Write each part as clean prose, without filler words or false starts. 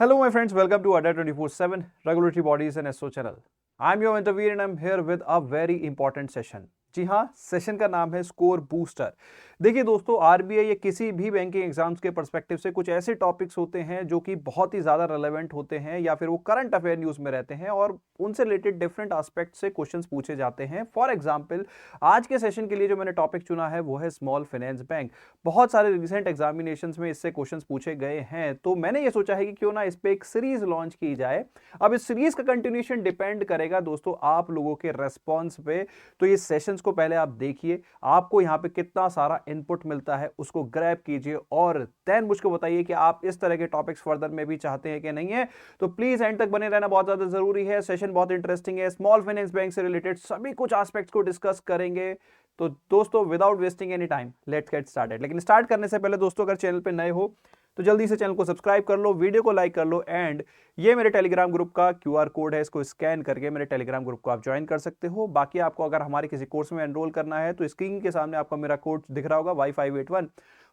Hello, my friends. Welcome to Adda 24/7 Regulatory Bodies and SO channel. I'm your interviewer and I'm here with a very important session. जी हाँ, session का नाम है score booster. देखिए दोस्तों, RBI या किसी भी बैंकिंग एग्जाम्स के पर्सपेक्टिव से कुछ ऐसे टॉपिक्स होते हैं जो कि बहुत ही ज्यादा रेलेवेंट होते हैं या फिर वो करंट अफेयर न्यूज में रहते हैं और उनसे रिलेटेड डिफरेंट एस्पेक्ट से क्वेश्चंस पूछे जाते हैं। फॉर एग्जांपल, आज के सेशन के लिए जो मैंने टॉपिक चुना है वो है स्मॉल फाइनेंस बैंक। बहुत सारे रिसेंट एग्जामिनेशंस में इससे क्वेश्चंस पूछे गए हैं, तो मैंने ये सोचा है कि क्यों ना इस पे एक सीरीज लॉन्च की जाए। अब इस सीरीज का कंटिन्यूएशन डिपेंड करेगा दोस्तों आप लोगों के रेस्पॉन्स पे। तो ये सेशंस को पहले आप देखिए, आपको यहाँ पे कितना सारा इनपुट मिलता है उसको ग्रैब कीजिए और देन मुझको बताइए कि आप इस तरह के टॉपिक्स फर्दर में भी चाहते हैं कि नहीं है। तो प्लीज एंड तक बने रहना बहुत ज्यादा जरूरी है। सेशन बहुत इंटरेस्टिंग है, स्मॉल फाइनेंस बैंक से रिलेटेड सभी कुछ एस्पेक्ट्स को डिस्कस करेंगे। तो दोस्तों, without wasting any time, let's get started. लेकिन स्टार्ट करने से पहले दोस्तों, अगर चैनल पे नए हो तो जल्दी से चैनल को सब्सक्राइब कर लो, वीडियो को लाइक कर लो एंड ये मेरे टेलीग्राम ग्रुप का क्यूआर कोड है, इसको स्कैन करके मेरे टेलीग्राम ग्रुप को आप ज्वाइन कर सकते हो। बाकी आपको अगर हमारे किसी कोर्स में एनरोल करना है तो स्क्रीन के सामने आपको मेरा कोड दिख रहा होगा Y581,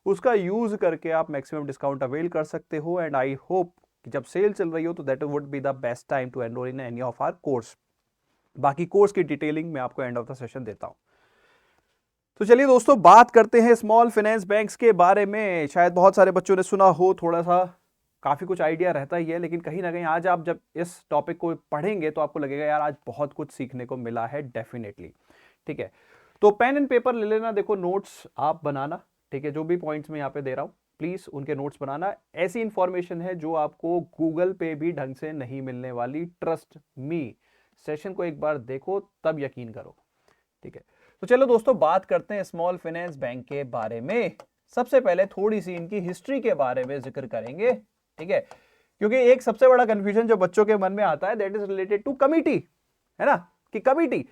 उसका यूज करके आप मैक्सिमम डिस्काउंट अवेल कर सकते हो। एंड आई होप कि जब सेल चल रही हो तो that would be the best time to enroll in any of our course. बाकी कोर्स की डिटेलिंग मैं आपको एंड ऑफ द सेशन देता हूं। तो चलिए दोस्तों, बात करते हैं स्मॉल फाइनेंस बैंक्स के बारे में। शायद बहुत सारे बच्चों ने सुना हो, थोड़ा सा काफी कुछ आइडिया रहता ही है, लेकिन कहीं ना कहीं आज आप जब इस टॉपिक को पढ़ेंगे तो आपको लगेगा यार आज बहुत कुछ सीखने को मिला है डेफिनेटली। ठीक है, तो पेन एंड पेपर ले लेना, देखो नोट्स आप बनाना। ठीक है, जो भी पॉइंट्स मैं यहाँ पे दे रहा हूँ प्लीज उनके नोट्स बनाना। ऐसी इंफॉर्मेशन है जो आपको गूगल पे भी ढंग से नहीं मिलने वाली, ट्रस्ट मी। सेशन को एक बार देखो तब यकीन करो। ठीक है, तो चलो दोस्तों बात करते हैं स्मॉल फाइनेंस बैंक के बारे में। सबसे पहले थोड़ी सी इनकी हिस्ट्री के बारे में जिक्र करेंगे। ठीक है, क्योंकि एक सबसे बड़ा कंफ्यूजन जो बच्चों के मन में आता है that is related to committee, है ना, कि कमिटी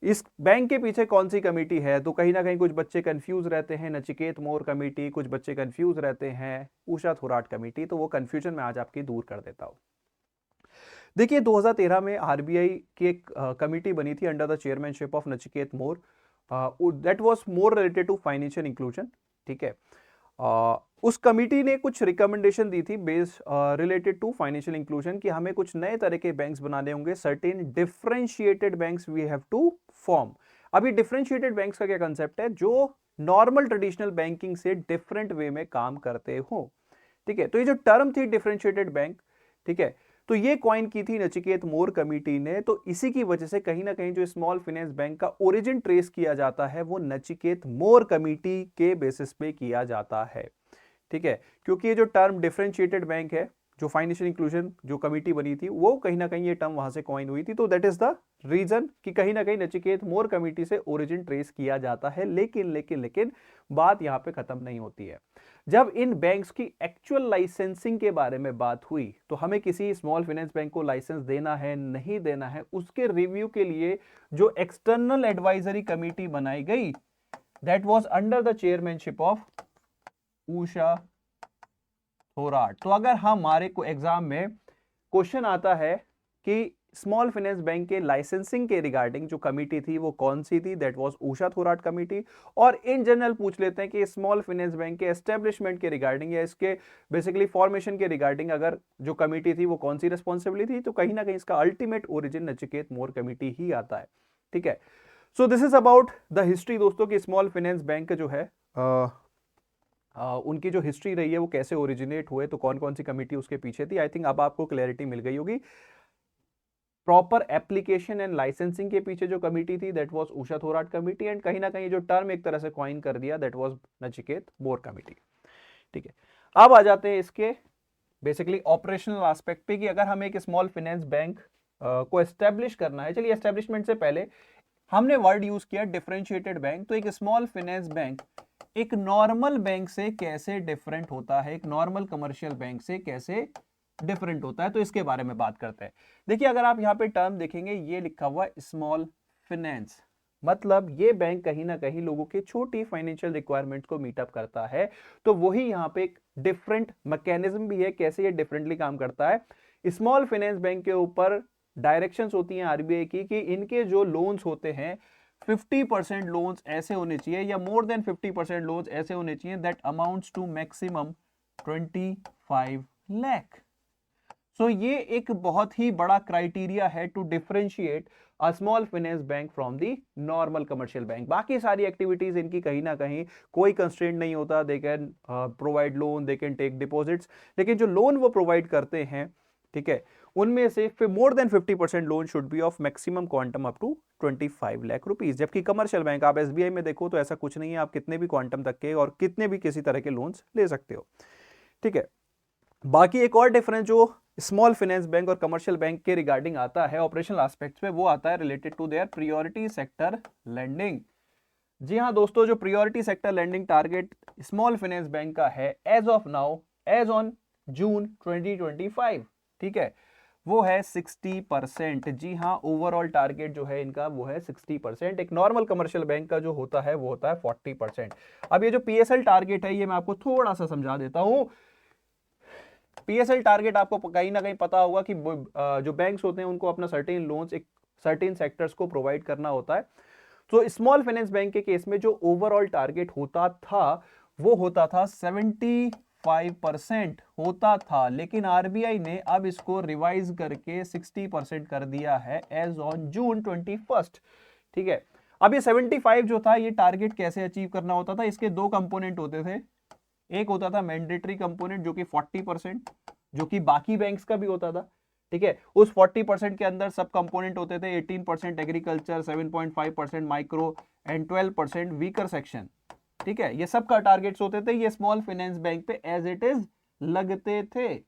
इस बैंक के पीछे कौन सी कमेटी है। तो कहीं ना कहीं कुछ बच्चे कंफ्यूज रहते हैं, नचिकेत मोर कमेटी, कुछ बच्चे कंफ्यूज रहते हैं उषा थोराट कमेटी। तो वो कंफ्यूजन मैं आज आपकी दूर कर देता हूं। देखिए 2013 में आरबीआई की एक कमेटी बनी थी under the chairmanship of Nachiket Mor. That was more related to financial inclusion. ठीक है, उस कमेटी ने कुछ रिकमेंडेशन दी थी base related to financial inclusion कि हमें कुछ नए तरह के बैंक्स बनाने होंगे, certain differentiated banks we have to form. अभी डिफरेंशिएटेड बैंक्स का क्या कंसेप्ट है, जो नॉर्मल ट्रेडिशनल बैंकिंग से डिफरेंट वे में काम करते हो। ठीक है, तो ये जो टर्म थी डिफरेंशिएटेड बैंक, ठीक है, तो ये कॉइन की थी नचिकेत मोर कमेटी ने। तो इसी की वजह से कहीं ना कहीं जो स्मॉल फाइनेंस बैंक का ओरिजिन ट्रेस किया जाता है वो नचिकेत मोर कमेटी के बेसिस पे किया जाता है। ठीक है, क्योंकि ये जो टर्म डिफरेंशिएटेड बैंक है, जो फाइनेंशियल इंक्लूजन जो कमेटी बनी थी, वो कहीं ना कहीं ये टर्म वहां से कॉइन हुई थी। तो दैट इज द रीजन कि कहीं ना कहीं नचिकेत मोर कमेटी से ओरिजिन ट्रेस किया जाता है। लेकिन लेकिन लेकिन बात यहां पे खत्म नहीं होती है। जब इन बैंक्स की एक्चुअल लाइसेंसिंग के बारे में बात हुई तो हमें किसी स्मॉल फाइनेंस बैंक को लाइसेंस देना है नहीं देना है, उसके रिव्यू के लिए जो एक्सटर्नल एडवाइजरी कमेटी बनाई गई that was under the chairmanship of Usha Thorat. तो अगर हमारे को एग्जाम में क्वेश्चन आता है कि स्मॉल फाइनेंस बैंक के लाइसेंसिंग के रिगार्डिंग जो कमेटी थी वो कौन सी थी, that was Usha Thorat committee. और इन जनरल पूछ लेते हैं कि स्मॉल फाइनेंस बैंक के एस्टेब्लिशमेंट के रिगार्डिंग या इसके बेसिकली फॉर्मेशन के रिगार्डिंग अगर जो कमेटी थी वो कौन सी रिस्पॉन्सिबिलिटी थी, तो कहीं ना कहीं इसका अल्टीमेट ओरिजिन नचिकेत मोर कमेटी ही आता है। ठीक है, so this is about the history दोस्तों कि स्मॉल फाइनेंस बैंक जो है उनकी जो हिस्ट्री रही है वो कैसे ओरिजिनेट हुए, तो कौन कौन सी कमेटी उसके पीछे थी। आई थिंक अब आपको क्लैरिटी मिल गई होगी। प्रॉपर एप्लीकेशन एंड लाइसेंसिंग के पीछे जो कमेटी थी that was Usha Thorat committee, and कहीं ना कहीं जो टर्म एक तरह से कॉइन कर दिया that was Nachiket more committee. ठीक है, अब आ जाते हैं इसके बेसिकली ऑपरेशनल एस्पेक्ट पे कि अगर हमें एक स्मॉल फाइनेंस बैंक को एस्टेब्लिश करना है। चलिए, एस्टेब्लिशमेंट से पहले हमने वर्ड यूज किया डिफरेंशिएटेड बैंक। तो एक स्मॉल फाइनेंस बैंक एक नॉर्मल बैंक से कैसे डिफरेंट होता है, एक नॉर्मल कमर्शियल बैंक से कैसे डिफरेंट होता है, तो इसके बारे में बात करते हैं। देखिए, अगर आप यहाँ पे टर्म देखेंगे ये लिखा हुआ स्मॉल फाइनेंस, मतलब ये बैंक कहीं ना कहीं लोगों की छोटी फाइनेंशियल रिक्वायरमेंट को मीटअप करता है। तो वही यहाँ पे एक डिफरेंट मैकेनिज्म भी है कैसे ये डिफरेंटली काम करता है। स्मॉल फाइनेंस बैंक के ऊपर डायरेक्शंस होती हैं आरबीआई की कि इनके जो लोन्स होते हैं 50% लोन्स ऐसे होने चाहिए या मोर देन 50% लोन्स ऐसे होने चाहिए that amounts to maximum 25 lakh. So ये एक बहुत ही बड़ा क्राइटेरिया है to differentiate a small finance bank from the normal commercial bank. बाकी सारी एक्टिविटीज इनकी कहीं ना कहीं कोई कंस्ट्रेंट नहीं होता, they can provide loan, they can take deposits, लेकिन जो लोन वो प्रोवाइड करते हैं, ठीक है, उनमें से more than 50% loan should be of maximum quantum up to 25 lakh rupees. जबकि कमर्शियल बैंक आप एसबीआई में देखो तो ऐसा कुछ नहीं है, आप कितने भी क्वांटम तक के और कितने भी किसी तरह के लोन्स ले सकते हो, ठीक है। बाकी एक और डिफरेंस जो स्मॉल फाइनेंस बैंक और कमर्शियल बैंक के रिगार्डिंग आता है ऑपरेशनल एस्पेक्ट्स में, वो आता है related to their priority sector lending. जी हाँ दोस्तों, जो priority sector lending target small finance bank का है as of now, as on June 2025, ठीक है, वो है 60%। जी हाँ, ओवरऑल टारगेट जो है इनका वो है 60%। एक नॉर्मल कमर्शियल बैंक का जो होता है वो होता है 40%। अब ये जो पीएसएल टारगेट है ये मैं आपको थोड़ा सा समझा देता हूं। पीएसएल टारगेट आपको कहीं ना कहीं पता होगा कि जो बैंक्स होते हैं उनको अपना सर्टेन लोन्स एक सर्टेन सेक्टर्स को प्रोवाइड करना होता है। तो स्मॉल फाइनेंस बैंक के केस में जो ओवरऑल टारगेट होता था वो होता था 75% होता था, लेकिन आरबीआई ने अब इसको रिवाइज करके 60% कर दिया है एज ऑन जून 21। ठीक है, अब ये 75 जो था ये टारगेट कैसे अचीव करना होता था, इसके दो कंपोनेंट होते थे। एक होता था मैंडेटरी कंपोनेंट जो कि 40%, जो कि बाकी बैंक्स का भी होता था, ठीक है। उस 40% के अंदर सब कंपोनेंट होते थे, 18% agriculture, 7.5% micro and 12% weaker section, ठीक है। ये सब का टारगेट्स होते थे, ये स्मॉल फाइनेंस बैंक पे एज इट इज लगते थे।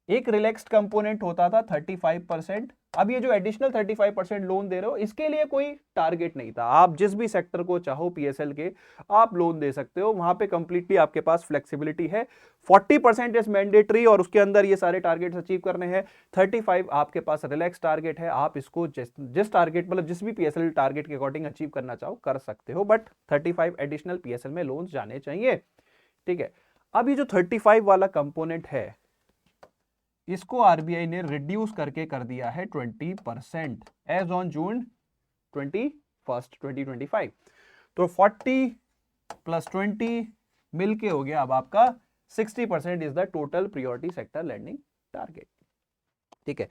एक रिलैक्स्ड कंपोनेंट होता था 35%। अब ये जो एडिशनल 35% लोन दे रहे हो इसके लिए कोई टारगेट नहीं था, आप जिस भी सेक्टर को चाहो पीएसएल के आप लोन दे सकते हो, वहां पे कंप्लीटली आपके पास फ्लेक्सिबिलिटी है। 40% इज मैंडेटरी और उसके अंदर ये सारे टारगेट्स अचीव करने हैं। 35 आपके पास रिलैक्स टारगेट है, आप इसको जिस टारगेट मतलब जिस भी पीएसएल टारगेट के अकॉर्डिंग अचीव करना चाहो कर सकते हो, बट 35 एडिशनल पीएसएल में लोन जाने चाहिए, ठीक है। अब ये जो 35 वाला कंपोनेंट है इसको आरबीआई ने रिड्यूस करके कर दिया है 20% एज ऑन जून 21, 2025। तो 40 प्लस 20 मिलके हो गया अब आपका 60% is the total priority sector lending target, ठीक है।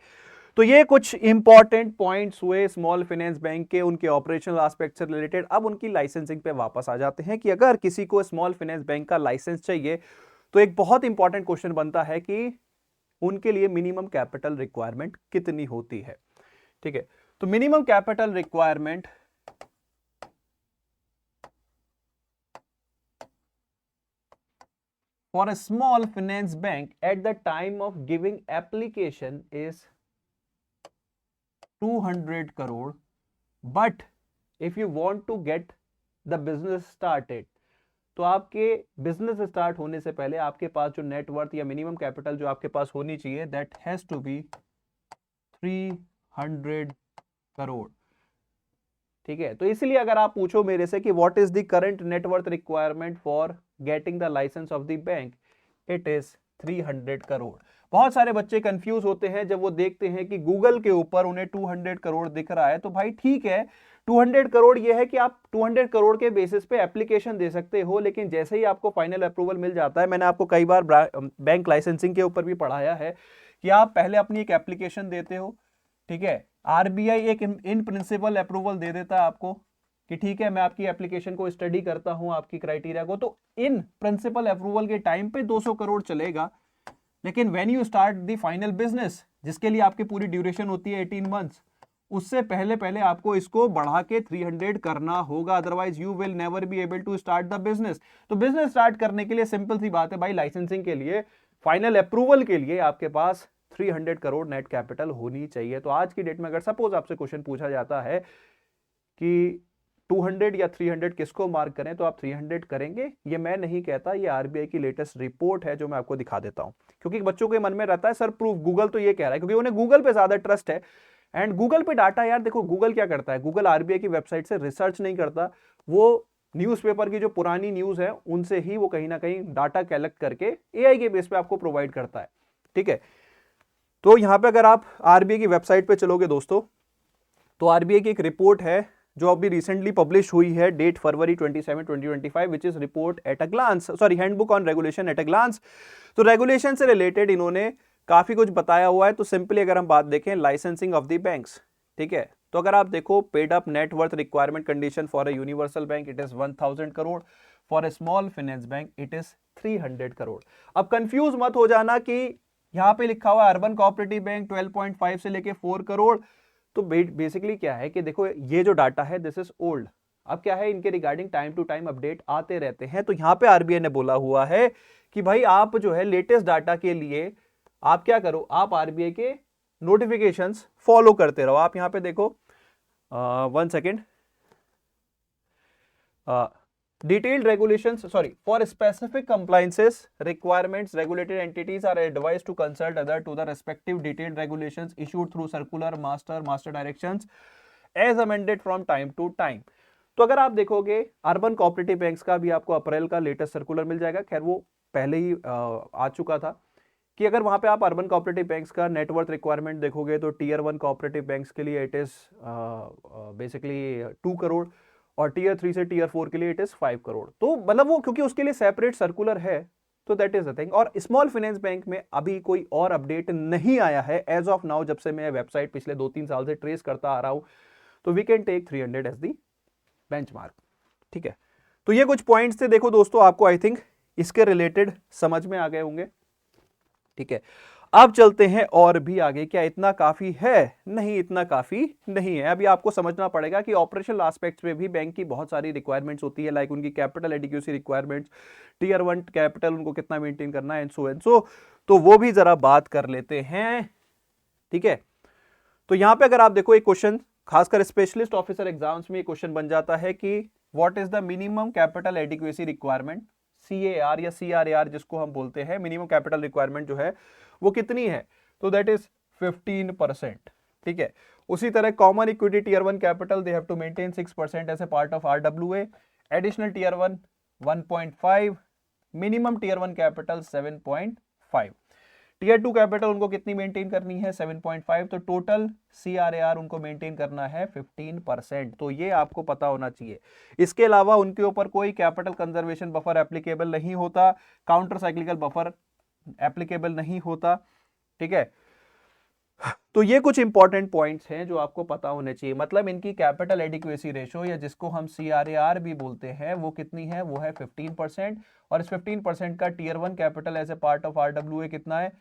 तो ये कुछ इंपॉर्टेंट पॉइंट्स हुए स्मॉल फाइनेंस बैंक के, उनके ऑपरेशनल एस्पेक्ट से रिलेटेड। अब उनकी लाइसेंसिंग पे वापस आ जाते हैं कि अगर किसी को स्मॉल फाइनेंस बैंक का लाइसेंस चाहिए तो एक बहुत इंपॉर्टेंट क्वेश्चन बनता है कि उनके लिए मिनिमम कैपिटल रिक्वायरमेंट कितनी होती है, ठीक है। तो minimum capital requirement for a small finance bank at the time of giving application is 200 crore, but if you want to get the business started, तो आपके बिजनेस स्टार्ट होने से पहले आपके पास जो नेटवर्थ या मिनिमम कैपिटल जो आपके पास होनी चाहिए that has to be 300 crore, ठीक है। तो इसलिए अगर आप पूछो मेरे से कि what is the current net worth requirement for getting the licence of the bank, it is 300 crore. बहुत सारे बच्चे कंफ्यूज होते हैं जब वो देखते हैं कि गूगल के ऊपर उन्हें 200 करोड़ दिख रहा है, तो भाई ठीक है 200 करोड़ ये है कि आप 200 करोड़ के बेसिस पे एप्लीकेशन दे सकते हो, लेकिन जैसे ही आपको फाइनल अप्रूवल मिल जाता है, मैंने आपको कई बार बैंक लाइसेंसिंग के ऊपर भी पढ़ाया है कि आप पहले अपनी एक एप्लीकेशन देते हो, ठीक है। आरबीआई एक इन प्रिंसिपल अप्रूवल दे देता है आपको कि ठीक है मैं आपकी एप्लीकेशन को स्टडी करता हूं, आपकी क्राइटेरिया को, तो इन प्रिंसिपल अप्रूवल के टाइम पे 200 करोड़ चलेगा, लेकिन when you start the final business जिसके लिए आपकी पूरी ड्यूरेशन होती है 18 मंथ्स, उससे पहले पहले आपको इसको बढ़ा के 300 करना होगा, otherwise you will never be able to start the business. तो बिजनेस स्टार्ट करने के लिए सिंपल सी बात है भाई, लाइसेंसिंग के लिए फाइनल अप्रूवल के लिए आपके पास 300 करोड़ नेट कैपिटल होनी चाहिए। तो आज की डेट में अगर सपोज आपसे क्वेश्चन पूछा जाता है कि 200 या 300 किसको मार्क करें, तो आप 300 करेंगे। ये मैं नहीं कहता, ये आरबीआई की लेटेस्ट रिपोर्ट है जो मैं आपको दिखा देता हूं, क्योंकि बच्चों के मन में रहता है सर प्रूफ गूगल तो ये कह रहा है, क्योंकि उन्हें गूगल पे ज्यादा ट्रस्ट है। एंड गूगल पे डाटा, यार देखो गूगल क्या करता है, गूगल आरबीआई की वेबसाइट से रिसर्च नहीं करता, वो न्यूज़पेपर की जो पुरानी न्यूज है उनसे ही वो कहीं ना कहीं डाटा कलेक्ट करके एआई के बेस पे आपको प्रोवाइड करता है, ठीक है। तो यहां पे अगर आप आरबीआई की वेबसाइट पे चलोगे दोस्तों, तो आरबीआई की एक रिपोर्ट है जो अभी रिसेंटली पब्लिश हुई है, date February 27, 2025, which is report at a glance, sorry handbook on regulation at a glance. तो रेगुलेशन से रिलेटेड इन्होंने काफी कुछ बताया हुआ है। तो सिंपली अगर हम बात देखें लाइसेंसिंग ऑफ द बैंक्स, ठीक है, तो अगर आप देखो paid up net worth requirement condition for a universal bank it is 1000 crore, for a small finance bank it is 300 crore. अब कंफ्यूज मत हो जाना कि यहां पे लिखा हुआ अर्बन कोऑपरेटिव बैंक 12.5 से लेके 4 करोड़। तो बेसिकली क्या है कि देखो ये जो डाटा है दिस इज ओल्ड। अब क्या है, इनके regarding time to time update आते रहते हैं। तो यहां पे आरबीआई ने बोला हुआ है कि भाई आप जो है लेटेस्ट डाटा के लिए आप क्या करो, आप आरबीआई के नोटिफिकेशंस फॉलो करते रहो। आप यहां पे देखो 1 second, detailed regulations, sorry, for specific compliances requirements regulated entities are advised to consult other to the respective detailed regulations issued through circular master directions as amended from time to time। तो अगर आप देखोगे urban cooperative banks का भी आपको अप्रैल का latest circular मिल जाएगा। खैर वो पहले ही आ चुका था कि अगर वहां पे आप अर्बन कोऑपरेटिव बैंक्स का नेटवर्थ रिक्वायरमेंट देखोगे तो टीयर 1 कोऑपरेटिव बैंक्स के लिए इट इज बेसिकली 2 करोड़ और टीयर 3 से टीयर 4 के लिए इट इज 5 करोड़। तो मतलब वो क्योंकि उसके लिए सेपरेट सर्कुलर है तो दैट इज द थिंग। और स्मॉल फाइनेंस बैंक में अभी कोई और अपडेट नहीं आया है एज ऑफ नाउ, जब से मैं वेबसाइट पिछले 2-3 साल से ट्रेस करता आ रहा हूं। तो we can take 300 as the benchmark, ठीक है। तो ये कुछ पॉइंट्स थे, देखो दोस्तों आपको आई थिंक इसके रिलेटेड समझ में आ गए होंगे, ठीक है। अब चलते हैं और भी आगे। क्या इतना काफी है? नहीं, इतना काफी नहीं है। अभी आपको समझना पड़ेगा कि ऑपरेशनल एस्पेक्ट्स में भी बैंक की बहुत सारी रिक्वायरमेंट्स होती है, लाइक उनकी capital adequacy requirements, tier 1 capital उनको कितना मेंटेन करना है एंड सो। तो वो भी जरा बात कर लेते हैं, ठीक है। तो यहां पे अगर आप देखो एक क्वेश्चन खासकर स्पेशलिस्ट ऑफिसर एग्जाम्स में क्वेश्चन बन जाता है कि what is the minimum capital adequacy requirement, CAR या CRAR जिसको हम बोलते हैं, मिनिमम कैपिटल रिक्वायरमेंट जो है वो कितनी है? तो दैट इज 15%, ठीक है। उसी तरह common equity tier 1 capital they have to maintain 6% as a part of RWA, additional tier 1 1.5, minimum tier 1 capital 7.5, tier 2 capital उनको कितनी मेंटेन करनी है? 7.5। तो टोटल CRAR उनको मेंटेन करना है 15%। तो ये आपको पता होना चाहिए। इसके अलावा उनके ऊपर कोई कैपिटल कंजर्वेशन बफर एप्लीकेबल नहीं होता, काउंटर साइक्लिकल बफर एप्लीकेबल नहीं होता, ठीक है। तो ये कुछ इंपॉर्टेंट पॉइंट्स हैं जो आपको पता होने चाहिए। मतलब इनकी कैपिटल एडिक्वेसी रेशो या जिसको हम CRAR भी बोलते हैं वो कितनी है? वो है 15%। और इस 15% का tier 1 capital as a part of RWA कितना है?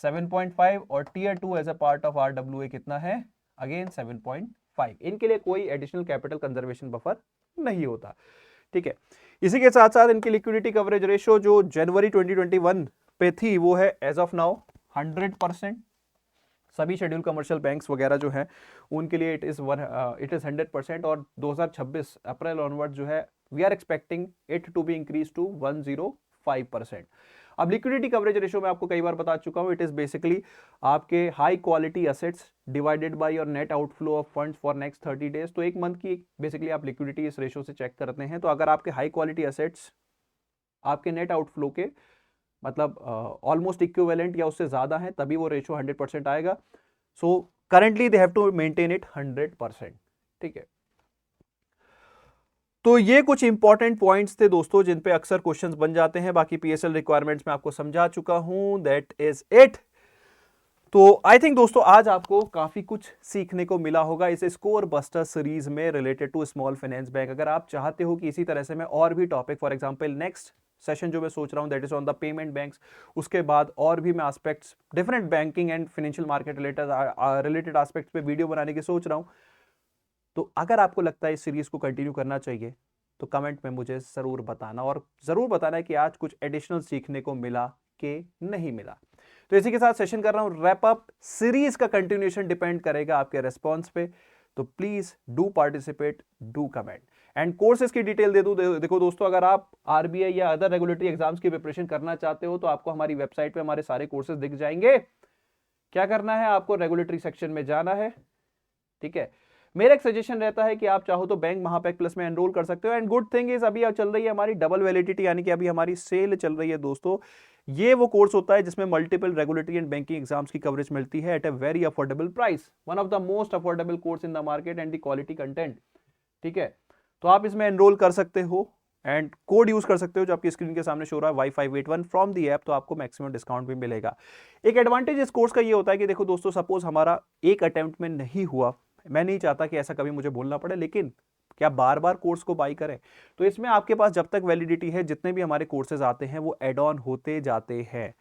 7.5। और tier 2 as a part of RWA कितना है? अगेन 7.5। इनके लिए कोई एडिशनल कैपिटल कंजर्वेशन बफर नहीं होता, ठीक है। इसी के साथ साथ इनकी लिक्विडिटी कवरेज रेशो जो जनवरी 2021 पे थी वो है एज ऑफ नाउ 100%। सभी शेड्यूल कमर्शियल बैंक्स वगैरह जो हैं उनके लिए इट इज 100%। और 2026 अप्रैल ऑनवर्ड जो है we are expecting it to be increase to 105%। अब लिक्विडिटी कवरेज रेशियो में आपको कई बार बता चुका हूं, इट इज बेसिकली आपके high quality assets divided by your net outflow of funds for next 30 days. तो एक मंथ की बेसिकली आप लिक्विडिटी इस रेशियो से चेक करते हैं। तो अगर आपके हाई क्वालिटी एसेट्स आपके नेट आउटफ्लो के मतलब ऑलमोस्ट इक्विवेलेंट या उससे ज्यादा है तभी वो रेशियो 100% आएगा। So currently they have to maintain it 100%, ठीक है। तो ये कुछ इंपॉर्टेंट पॉइंट्स थे दोस्तों जिन पे अक्सर क्वेश्चंस बन जाते हैं। बाकी PSL रिक्वायरमेंट्स में आपको समझा चुका हूं, दैट इज इट। तो आई थिंक दोस्तों आज आपको काफी कुछ सीखने को मिला होगा इस स्कोर बस्टर सीरीज में related to small finance bank. अगर आप चाहते हो कि इसी तरह से मैं और भी topic, for example next session जो मैं सोच रहा हूं that is on the payment banks, उसके बाद और भी मैं aspects different banking and financial market related aspects पे वीडियो बनाने की सोच रहा हूं। तो अगर आपको लगता है इस सीरीज को कंटिन्यू करना चाहिए तो कमेंट में मुझे जरूर बताना, और जरूर बताना है कि आज कुछ एडिशनल सीखने को मिला कि नहीं मिला। तो इसी के साथ सेशन कर रहा हूं रैप अप। सीरीज का कंटिन्यूएशन डिपेंड करेगा आपके रेस्पॉन्स पे। तो please do participate, do comment and courses की डिटेल दे दूं। देखो दोस्तों, अगर आप RBI या अदर रेगुलेटरी एग्जाम्स की प्रिपरेशन करना चाहते हो तो आपको हमारी वेबसाइट पे हमारे सारे कोर्सेज दिख जाएंगे। क्या करना है, आपको रेगुलेटरी सेक्शन में जाना है, ठीक है। मेरा एक सजेशन रहता है कि आप चाहो तो बैंक महापैक प्लस में एनरोल कर सकते हो। एंड गुड थिंग इज अभी चल रही है हमारी डबल वैलिडिटी, यानी कि अभी हमारी सेल चल रही है दोस्तों। ये वो कोर्स होता है जिसमें multiple regulatory and banking exams की कवरेज मिलती है at a very affordable price. One of the most affordable course in the market and the quality content, ठीक है। तो आप इसमें एनरोल कर सकते हो एंड कोड यूज कर सकते हो जो आपकी स्क्रीन के सामने शो रहा है Y581 फ्रॉम दी ऐप, तो आपको मैक्सिमम डिस्काउंट भी मिलेगा। एक एडवांटेज इस कोर्स का ये होता है कि देखो दोस्तों, सपोज हमारा एक अटेम्प्ट में नहीं हुआ, मैं नहीं चाहता कि ऐसा कभी मुझे बोलना पड़े, लेकिन क्या बार बार कोर्स को बाई करें? तो इसमें आपके पास जब तक वैलिडिटी है, जितने भी हमारे कोर्सेज आते हैं वो एड ऑन होते जाते हैं,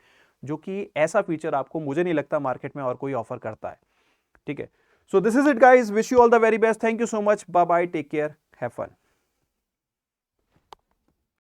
जो कि ऐसा फीचर आपको मुझे नहीं लगता मार्केट में और कोई ऑफर करता है। ठीक है, so this is it guys, wish you all the very best, thank you so much, bye bye, take care, have fun.